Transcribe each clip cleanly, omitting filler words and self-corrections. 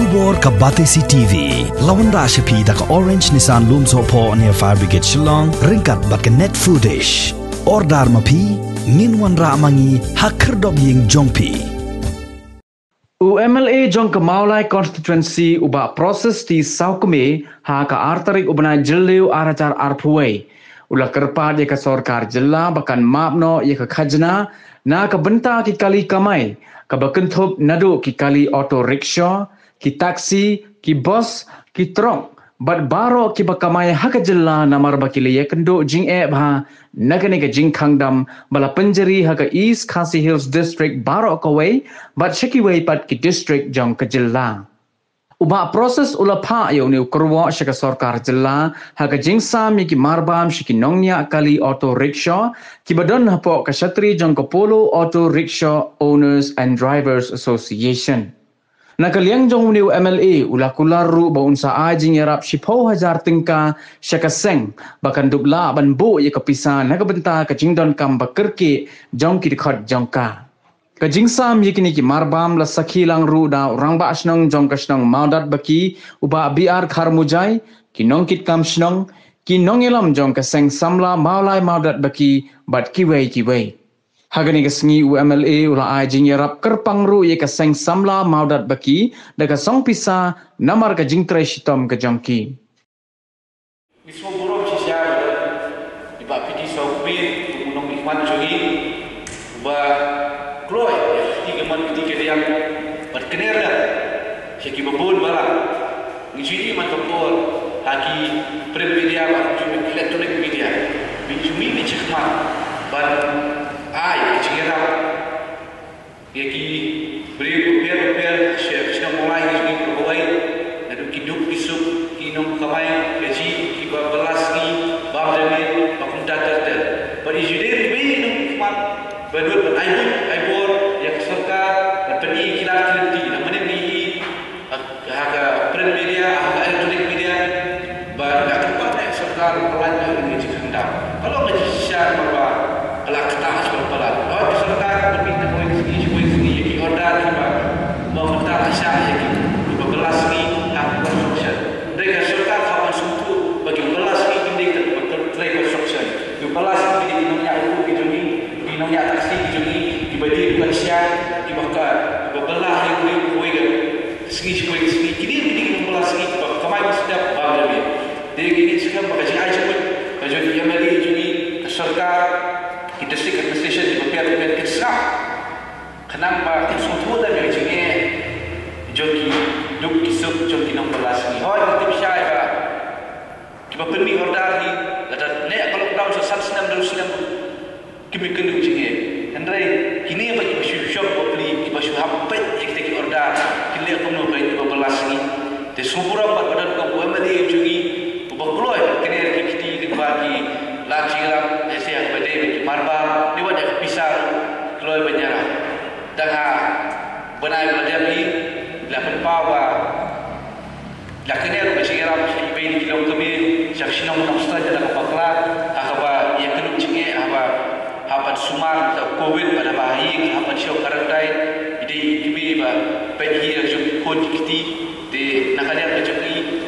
Tubor ka Batesi TV lawan ra shapi da ka Orange Nissan Lumso po near Fire Brigade Shillong ringkat bat ka net footage ordar mapi minwan ra mangi hakrdob ying jongpi UMLA jong ke Maulai constituency uba proses di Saukme ha ka artarik ubana jeliu aracar arpuai ula kerpa ye ka sorkar jela bakan mapno ye ka khajna na ka benta ki kali kamai ka bakenthop nadu ki kali auto rickshaw ki taksi ki bus ki truk bat baro ki bakamai ha ka jela namar bakile ye kendo jing e bha nagane ka jing khangdam bala penjeri ha ka East Khasi Hills district baro ka wei bat shaki wei pat ki district jong ka jela uba proses ulapha yo ne kurwa shaka sarkar jela ha ka jingsa mi ki marbam shiki nongnya kali auto rickshaw ki badon hapo ka shatri jong ka polo auto rickshaw owners and drivers association nakaliang jong ni MLA ula kularu ba unsa ajing yarap 10,000 tingka shaka seng bakan dubla ban bo ye ka pisa nagabenta ka jingdon kam bakerke jong ki khot jongka ka jingsam yikini ki marbam la sakhilang ru da rangba asnong jong kasnong maudat baki uba biar kharmujai ki nongkit kam snong ki nongelam jong ka seng samla maulai maudat baki bat kiwei hagani ka sngi UMLA ula ajing yarap kerpang ru ye ka seng samla maudat baki daga song pisa namar ka jingtrai shitom ka jongki mismo burom si siya iba pidi so pin unong ikman jogi uba kloy tiga man tiga yang berkenera seki babon barang ngiji man babon haki print media electronic media bijumi ni chikman ban ai chira yaki repair shna mulai ni probawai nadu kiduk isuk kinong kamai gaji kiba balaski bamdami bakum datar bari jude be nung ikman badut aibor yang serta berpeni kilat kilati namanya ni harga print media harga electronic media bar dapat serta pelan ini jikanda kalau ngejisya bahwa ala kata sepelan oh serta berpindah kuih sini ki order kiba mau minta asya yaki bebelas ni hak construction mereka serta kawan suku bagi belas ni indek trade construction bebelas ni dinamnya itu dijungi dinamnya taksi dijungi dibagi bukan siang dibakar bebelah yang kuih segi kini bebelas ni kamai sedap bang dia gini sekarang pakai aja pun jadi MLA jungi serta di district administration di beberapa kisah kenapa suatu dan yang jungi joki duk kisuk joki nombor belas ni oh itu bisa ya kita pergi order ni ada nek kalau tahun sesat senam kimi kendu jungi andai kini apa kita shop beli kita shop hapet kita order kini aku mau beli 12 ni te sumura badan ko MLA jungi bapuloi kini kita bagi lajiram ese yang bade marba ni wajah pisang keloi penjara dah benai belajar la pawa la kini bersiram bayi kilo kami saksina musta jada kapakla ahaba ya kenu cinge ahaba hapat sumar covid pada bayi hapat syok karantai jadi kimi ba pagi rajum kon kiti de nakanya kecuri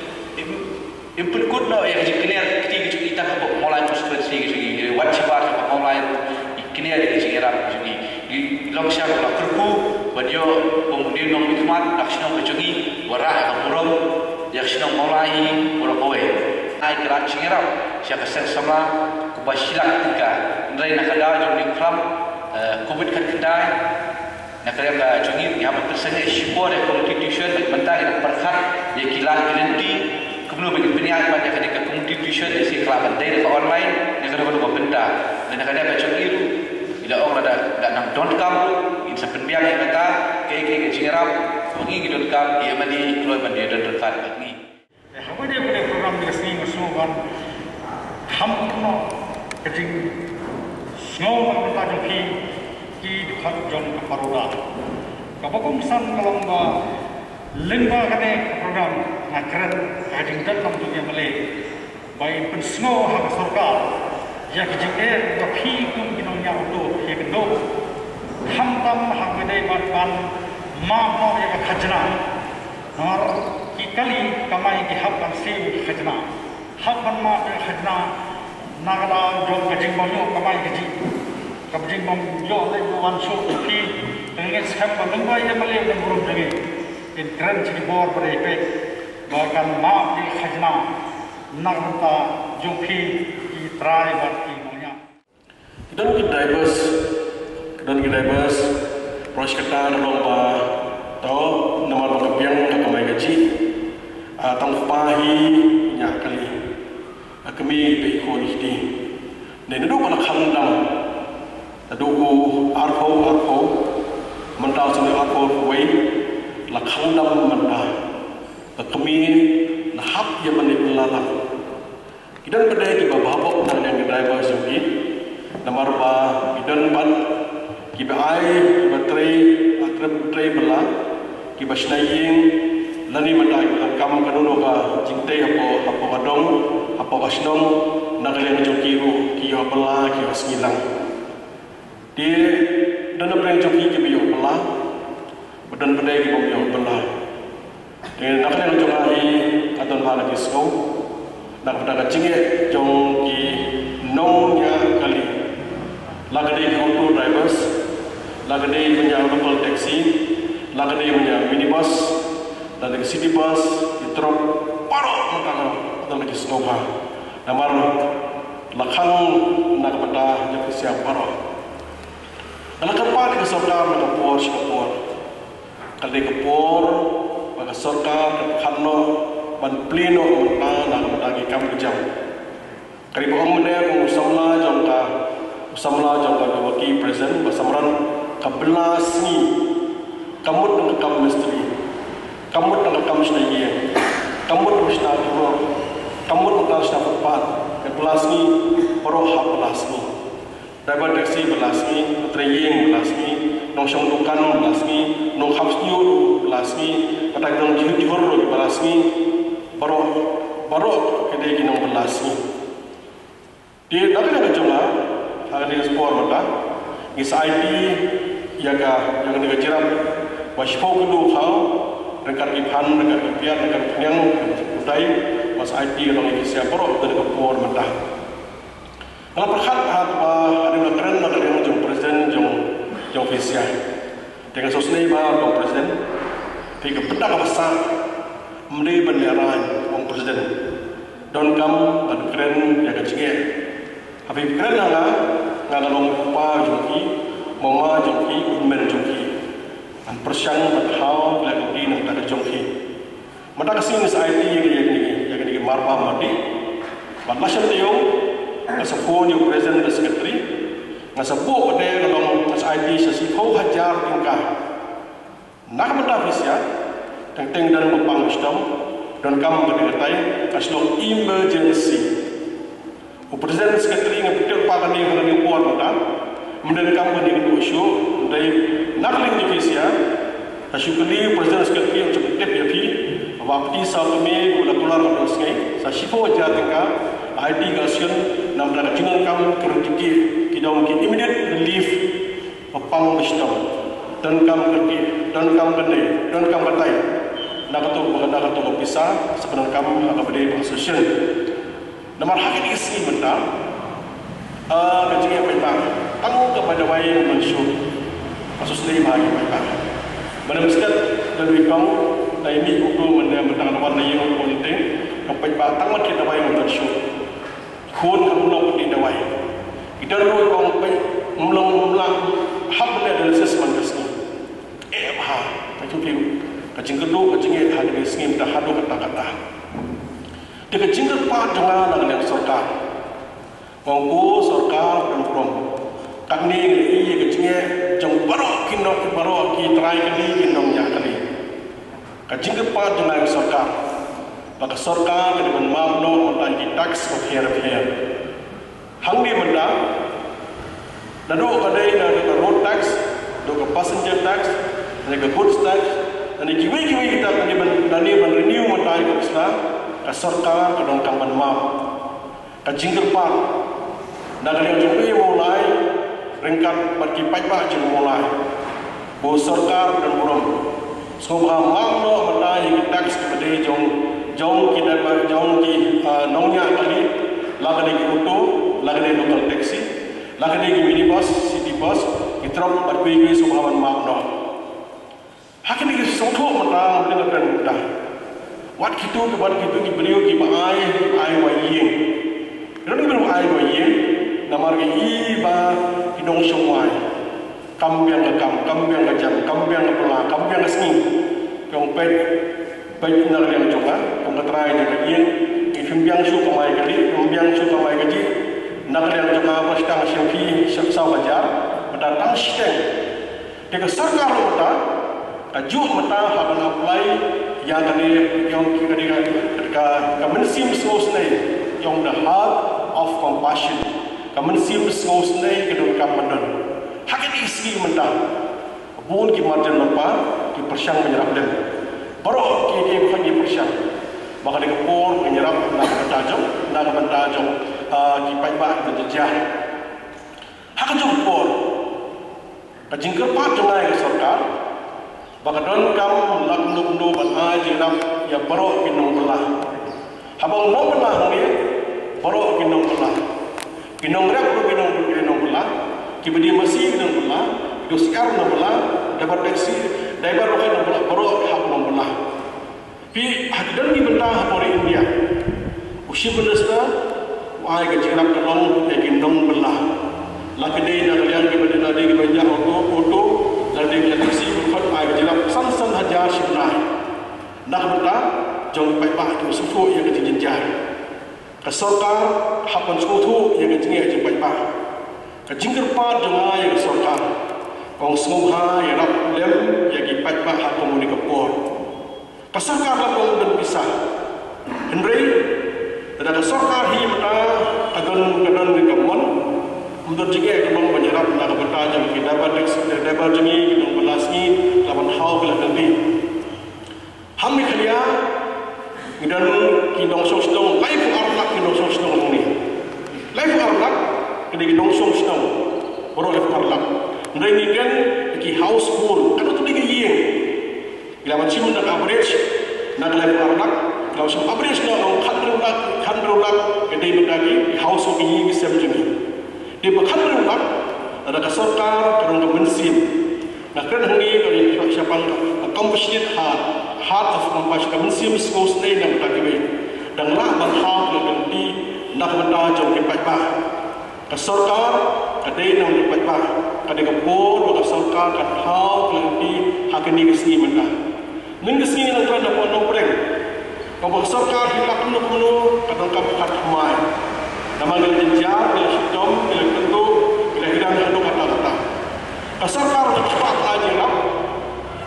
input kod no ya kini kiti kita habok mulai konstitusi kiti wajibat mulai kini ada kira kiti di loksha ko kerku badio pemudi nong hikmat aksino kecuri warah kapurom yaksino mulai orokowe ai kira kira siapa sama kubashilak tika ndai nakada jodi kram covid kan kedai nakaya ka jungi ya bersene shibore constitution mentah kita perkhat ya kilat garanti kemudian bagi penyiar pada ketika constitution isi kelaban dari online negara kedua benda dan nakada ka jungi bila orang ada nang don't come insa penbiang yang kata ke jingrap wangi don't come ia mani keluar benda dan dekat ni apa dia punya program di sini musuhan hamno kecing snow kita joki ki dekat jon kaparoda kapakum san kalamba lengba kane program ngakret kecing dalam dunia Malay baik pun snow hak sarkar ya kecing joki kum kinongnya untuk ya kendo hamtam hak bedai ban ma ya khajna Ngar kali kamai ki hak kan sim khajna hak ban ma khajna nagala jom kajing bam yo kamai kaji kajing bam yo le wan so ki dengan skam bam ngwa ya male dan burung jagi in kran chi bor bre pe bahkan ma ki khajna nagta jom ki try bat ki monya dan ki divers proses kata lomba tau nomor kepiang kamai kaji tang pahi nya kali kami pe ko ni ti ne do bala khandam do ko arpo mental sini arpo wei la khandam menta kami la hap ya mani lala kidan bedai ki babok nang yang driver sini nomor ba kidan ban ki bai baterai atrem bela ki basnaing lani mandai kam kanuno ka jingte apo adong apo asnong nagale joki ru ki bela ki asnilang di dana brand joki ki biyo bela badan badai ki biyo bela de nagale joki aton hala ki sko nak pada jinge jong ki nongnya kali lagade auto drivers lagade punya local taxi lagade punya minibus dan di city bus truk parok mengkang atau lagi snowba namar lakhang nak pada jadi siap parok dalam tempat di sorkar mengapor sekapor kali kapor maka sorkar khano ban pleno mata nak pada kam kejam kali bohong mene ko usamla jangka waki present basamran kabelas ni kamut dengan kam misteri kamu dengan kamu sendiri, kamu terus nak turun, kamu terus nak berpat, belas ni, perohak belas ni, driver taxi belas ni, traying belas ni, nongsong dukan belas ni, nong hapsniu belas ni, pakai nong jihur belas ni, baru kedai ginong belas ni. Di dalam negara jumlah, hari ini sport mata, is IT, yaga yang negara jiram, waspo kedua hal. Rekan ipan, rekan ipian, rekan penyang, budai, mas IT, orang ini siapa orang itu kepor mentah. Kalau perhat ada keren, ada yang jom presiden, jom ofisial. Dengan sosnei bah, jom presiden, tiga pedak besar, mendai benderan, jom presiden. Don kam, dan keren, yang kecil. Habis keren nggak long pa jomki, mama jomki, umen jomki. An persyang bathau lagi nang tak jongki mata kasih is IT yang marpa mati badlasan teo ngasapon yung president dan secretary ngasapo pada kalau as IT sasipau hajar tingkah nak mata visya teng dan mempang sistem dan kam berdetai kaslong emergency o president secretary ngapitel pagani ngani kuat mata mendan kam ngani dua show dari nakling divisia asyukuli presiden sekali untuk tip ya pi waktu sabme gula tular terus ngai sa shifo jatinga ID gasyon nam daga jingan kam kertiki kidong ki immediate relief papang bistam dan kam kerti dan kam kene dan kam katai nagato mengenal atau bisa sebenarnya kam agak berdiri asosiasi nomor hakik isi benda kecil apa tanggung kepada wae mensyur kasus ni bagi mereka. Mana mesti dari kamu dari ini untuk menentang warna yang penting. Sampai batang mati dawai untuk show. Kun kamu nak di dawai. Kita lalu kamu pergi mulang hab analysis mandasni. Macam tu. Kacing kedua kacing itu hari ini dah hadu kata-kata. Dia kacing keempat jangan dengan sorkar. Mangku sorkar dan from. Kami ini kecingnya jang baru kinok baru ki try kali kinoknya kali. Kacing keempat dengan sorkar. Maka sorkar dengan mamno menanti tax of here. Hang di benda. Nado kadai nado road tax, nado passenger tax, nado goods tax. Dan kiwi kita tadi renew mentai ke Islam. Ke sorkar kadang kamban mam. Kacing keempat. Dan yang jumpa mulai ringkat berkipai pak jeng mulai. Bo sorkar dan buram Soba magno mata yang tax kepada jong kita jong ki nongnya kali lagi di auto lagi di local taxi lagi di minibus city bus itrop berkuih sobawan magno hakin ini songtho mata dengan kerana wat kita beliau ki ai wayeng ini belum ai wayeng nama lagi iba hidung semua kambiang ke kambiang ke jam kambiang ke pelah kambiang ke seni yang baik nak yang coba yang ketrai jadi yang kambiang su kamai kali kambiang su kamai kali nak yang coba pastang syuki syaksa bajar mendatang steng dekat sarkar mata kajuk mata haban apply yang tadi yang ketika kemensim sosnai yang the heart of compassion kemensim sosnai kedua kampanan hakin isi mentah bun ki marjan lepa ki persyang menyerap dan baru ki bukan ki persyang maka dia kepor menyerap nak mentajam ki paiba berjejah hakin jom kepor kajingker pat jongai ke sarkar maka don kam lak nubnu ban ajirap ya baru kinong belah habang no belah ni baru kinong belah kinong rap kinong belah kibadi masih dengan belah, doskar dengan belah, dapat taksi, dapat rokai dengan belah, baru hak dengan belah. Pi hadiran di bentah dari India, usia belasnya, wahai kejiran kelong yang gendong belah. Laki dia nak lihat kibadi nadi kibadi auto, nadi kibadi taksi berfat wahai kejiran san hajar sebenarnya. Nak bentah, jom baik itu sufu yang kejiran jahar. Kesorkar hapan sufu yang kejiran baik. Kajingker pat jemaah yang sarkar, kong semua yang rap lem yang kipat bah komuni kepor. Kasarkar lah kong dan pisah. Henry, ada sarkar hi mata kadon di kemon, untuk jengah kemon menyerap nak bertajam kita dapat jemi kita belasni lawan hal bila nanti. Hamil kaliya, dan kita sosdong life arnak kita sosdong ni. Life arnak kena ginong song baru lepas parlak. Mereka kan ki household kan tu dia yang bila macam nak average nak lepas parlak kalau macam average nak khandrulak kedai berdagi household ini bisa macam ni dia berkhandrulak ada kasarkar kerana kemensim nak kena hengi kalau siapa compassionate heart of compassion kemensim skos ni nak berdagi dan lah berhak lebih nak bertajam kepada Kasarkar kadai nang dapat bah kadai kepor bagi kasarkar kat hal kelanti hakini kesini mentah ning kesini nang kerana dapat nombreng kalau kasarkar hilak menu kadang kapat mai nama gel jar gel hitam gel tentu gel hilang anu kata kasarkar cepat aja lah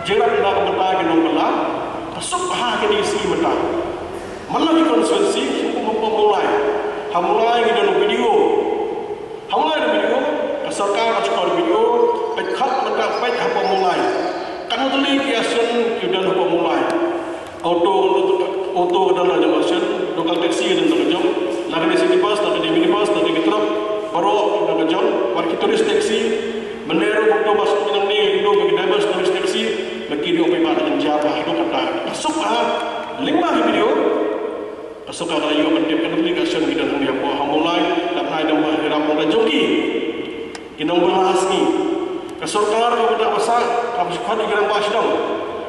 jerat nak mentah genong belah kasuk hakini kesini mentah malah konsultasi hukum memulai hamulai dengan video Hamilai ada video, kasarkar ada video, pekat mereka pek apa mulai. Kan tuli kiasan kita apa mulai. Auto adalah jamasan, lokal taksi dan terjam. Lagi di sini bus, lagi di minibus, lagi di truk, baru ada jam. Warga turis taksi, meneru auto bus yang ni, itu bagi drivers turis taksi, bagi dia pergi dengan jawab, itu kata. Masuk lima video. Kasarkar ada juga penting kan tuli kiasan kita yang apa hamilai. Nak ada mahirap orang joki, kinong belas ni. Kasarkar kau tidak besar, kau sekolah di gerang bas dong.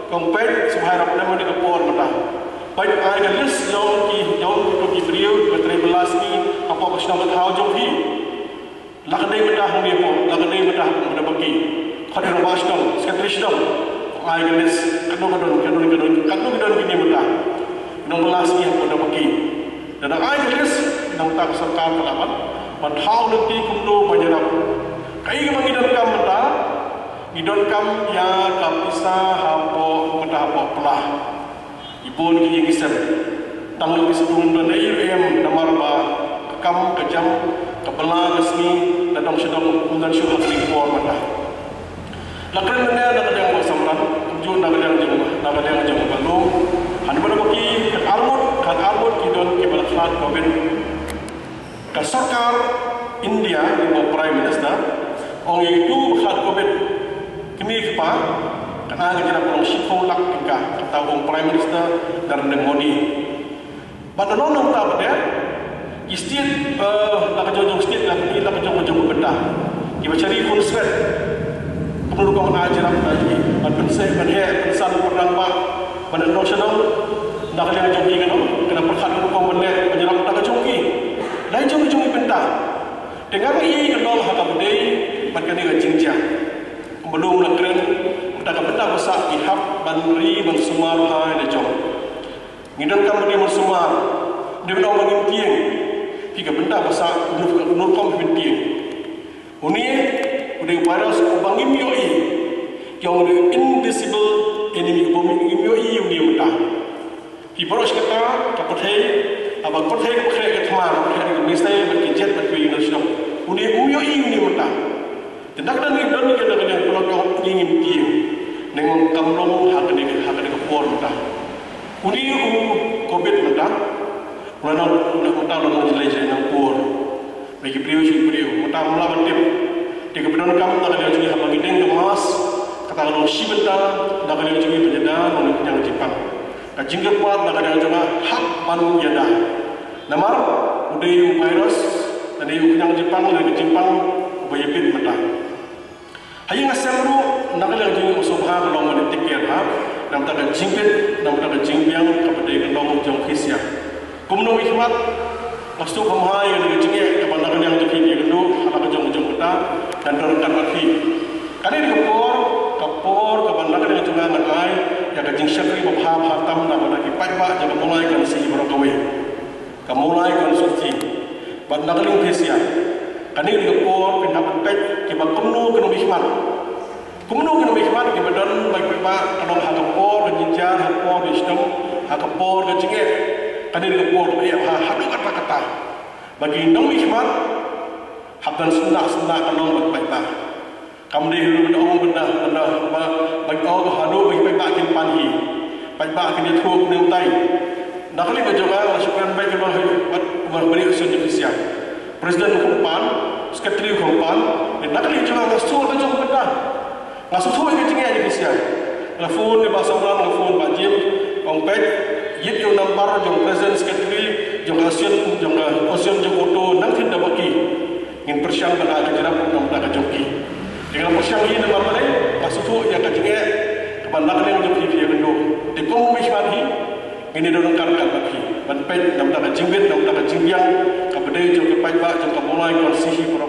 Kau pet semahirap nama di kepor mata. Baik ada list yang kita beriu berteri belas ni apa kesana bertahu joki. Lakadai bedah ni apa, lakadai bedah pada bagi. Kau di gerang bas dong, sekretaris dong. Ada list kadang gini bedah. Kinong belas ni apa pada bagi. Dan ada list nang tak sarkar kelapan padhau nanti kumno menyerap kai mangidon kam mata idon kam ya kapisa hapo mata hapo pelah ibon ki gisan tanggal kisung don em namar ba kam kejam kepala resmi datang sedang undan syuhak di por mata lakran mana nak yang samran tujuh nak yang jom balu han mana bagi kan armut kidon ki balakhat komen Kasarkar India ibu Prime Minister orang itu hal COVID kini kepa Karena kita perlu sipolak kita kata Prime Minister Narendra Modi. Pada nong tak pada state nak jauh state nak ni nak jauh benda. Kita cari konsep perlu kau nak ajar apa lagi. Pensai pensan perangma pada nasional nak lihat jauh ni kan? Kena perhatian kau benda penyerang tak jauh ni. Lain jauh benda. Dengan ini kalau hak budaya mereka ni cincang. Belum nak keren kita benda besar ihap banri bersumar hai na jom. Ngidam kamu dia bersumar. Dia nak mengimpian. Tiga benda besar nur kom impian. Uni udah virus bangim yoi. Yang invisible enemy bombing yoi uni muda. Ibarat kata kapathai abang kapathai kaya ketamar kaya misalnya berkijet berkuih nasional. Uni yoi muda. Tidak ada ni dan ni kita kena pelajang ingin tiang dengan kamlong hak ni kepor muda. Uni COVID muda, mana muda orang jelajah dengan por. Bagi beliau muda mula bertip. Di kebenaran kamu tak ada jadi hamba gideng kemas. Kata orang si muda tak ada jadi penjeda orang yang Jepang. Kajingkat kuat tak ada juga hak manu jeda. Namar udah virus dan yang Jepang dari Jepang bayar muda. Hayang asamru nakala jing usubha long man tikir ha nam ta jingpet nam ta jingbiang kapade long jong khisia kumno hikmat mastu pamhai ni jinge ka bandakan yang tu ni gendo ala jong ta dan dorkan mati kali ni kapor ka bandakan yang tunga ngai ya ka jing syakri bha tam na bana ki paiba jang mulai kan si brokawe ka mulai kan suci bandakan khisia kani di kapor pindah pet ke kumno kena hikmat ke badan bagi pak kalau hak kapor jinjar kapor wisdom hak kapor ke jinge kani di kapor ya hadu kata bagi dong hikmat habdan sunnah kalau bagi pak kamu di dong benda bagi orang hadu bagi pak kin panhi bagi pak kin thuốc nương tay nak li bajaga syukuran baik kalau beri usul divisia Presiden Kumpan, Sekretari Kumpan, dan nak lihat juga ngasuh macam benda, ngasuh tu ini tinggal di Malaysia. Telefon di bahasa orang, telefon bajim,ongpet, yit yang nampak jom Presiden Sekretari, jom Asian jom auto, nang tidak bagi, ingin persiang benda kejarap nam tak joki. Dengan persiang ini nama mana? Ngasuh tu yang ketinggal, kepada nak lihat joki dia benda. Di kaum Mishmadi, ini dorong karkan bagi. Banpet nam tak jingwit nam tak jingbiang kapade jo ke paiba jo ka mulai kon sihi pro